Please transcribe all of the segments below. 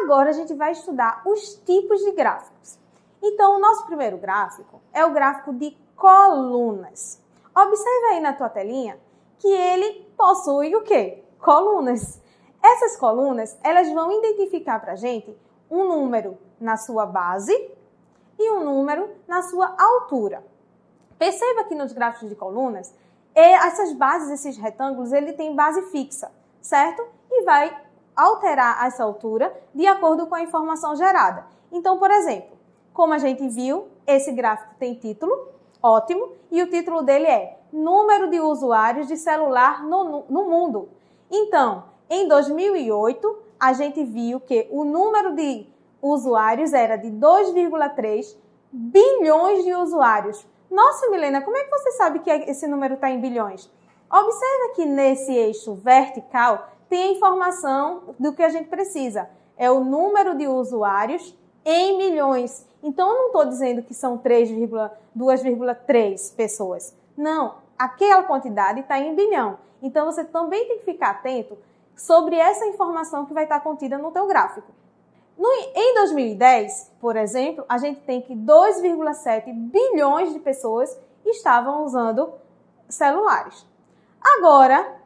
Agora a gente vai estudar os tipos de gráficos. Então, o nosso primeiro gráfico é o gráfico de colunas. Observe aí na tua telinha que ele possui o quê? Colunas. Essas colunas, elas vão identificar para a gente um número na sua base e um número na sua altura. Perceba que nos gráficos de colunas, essas bases, esses retângulos, ele tem base fixa, certo? E vai alterar essa altura de acordo com a informação gerada. Então, por exemplo, como a gente viu, esse gráfico tem título, ótimo, e o título dele é Número de usuários de celular no mundo. Então, em 2008, a gente viu que o número de usuários era de 2,3 bilhões de usuários. Nossa, Milena, como é que você sabe que esse número está em bilhões? Observa que nesse eixo vertical tem a informação do que a gente precisa. É o número de usuários em milhões. Então, eu não estou dizendo que são 2,3 pessoas. Não, aquela quantidade está em bilhão. Então, você também tem que ficar atento sobre essa informação que vai estar contida no teu gráfico. Em 2010, por exemplo, a gente tem que 2,7 bilhões de pessoas estavam usando celulares. Agora,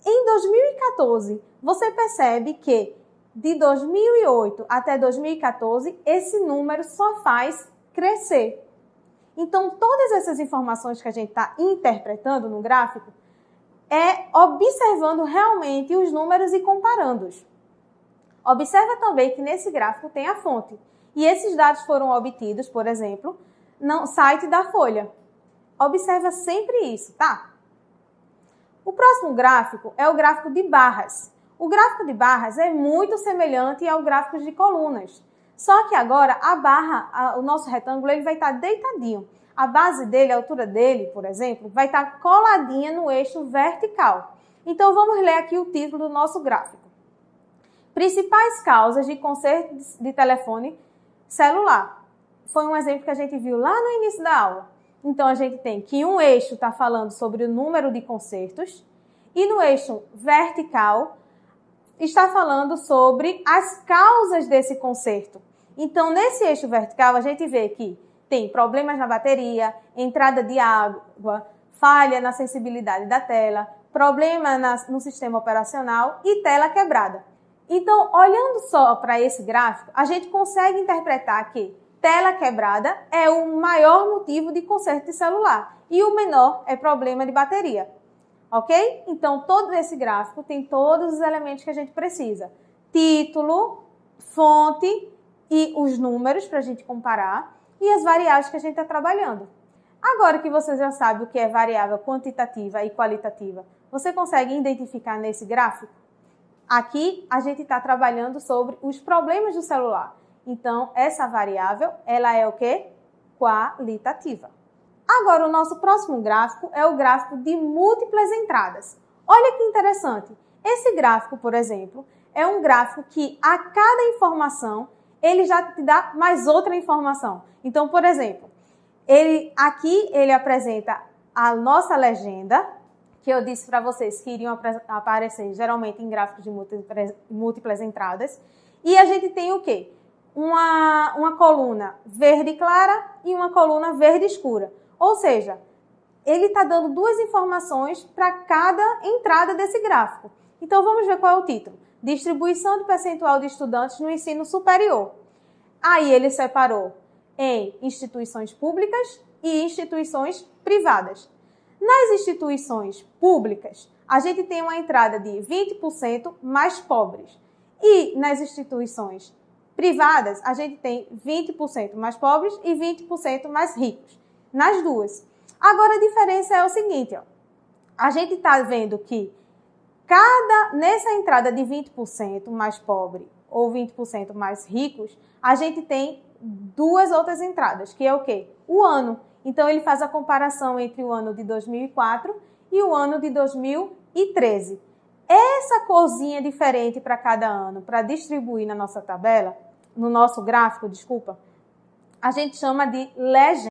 em 2014, você percebe que de 2008 até 2014, esse número só faz crescer. Então, todas essas informações que a gente está interpretando no gráfico é observando realmente os números e comparando-os. Observa também que nesse gráfico tem a fonte. E esses dados foram obtidos, por exemplo, no site da Folha. Observa sempre isso, tá? O próximo gráfico é o gráfico de barras. O gráfico de barras é muito semelhante ao gráfico de colunas. Só que agora a barra, o nosso retângulo, ele vai estar deitadinho. A base dele, a altura dele, por exemplo, vai estar coladinha no eixo vertical. Então, vamos ler aqui o título do nosso gráfico. Principais causas de conserto de telefone celular. Foi um exemplo que a gente viu lá no início da aula. Então, a gente tem que um eixo está falando sobre o número de consertos e no eixo vertical está falando sobre as causas desse conserto. Então, nesse eixo vertical, a gente vê que tem problemas na bateria, entrada de água, falha na sensibilidade da tela, problema no sistema operacional e tela quebrada. Então, olhando só para esse gráfico, a gente consegue interpretar que tela quebrada é o maior motivo de conserto de celular e o menor é problema de bateria. Ok? Então, todo esse gráfico tem todos os elementos que a gente precisa. Título, fonte e os números para a gente comparar e as variáveis que a gente está trabalhando. Agora que você já sabe o que é variável quantitativa e qualitativa, você consegue identificar nesse gráfico? Aqui, a gente está trabalhando sobre os problemas do celular. Então, essa variável, ela é o quê? Qualitativa. Agora, o nosso próximo gráfico é o gráfico de múltiplas entradas. Olha que interessante. Esse gráfico, por exemplo, é um gráfico que a cada informação, ele já te dá mais outra informação. Então, por exemplo, aqui ele apresenta a nossa legenda, que eu disse para vocês que iriam aparecer geralmente em gráficos de múltiplas entradas. E a gente tem o quê? Uma coluna verde clara e uma coluna verde escura. Ou seja, ele está dando duas informações para cada entrada desse gráfico. Então, vamos ver qual é o título. Distribuição do percentual de estudantes no ensino superior. Aí ele separou em instituições públicas e instituições privadas. Nas instituições públicas, a gente tem uma entrada de 20% mais pobres. E nas instituições privadas, a gente tem 20% mais pobres e 20% mais ricos. Nas duas. Agora, a diferença é o seguinte, ó. A gente está vendo que nessa entrada de 20% mais pobre ou 20% mais ricos, a gente tem duas outras entradas, que é o quê? O ano. Então, ele faz a comparação entre o ano de 2004 e o ano de 2013. Essa corzinha diferente para cada ano, para distribuir na nossa tabela, no nosso gráfico, desculpa, a gente chama de legenda.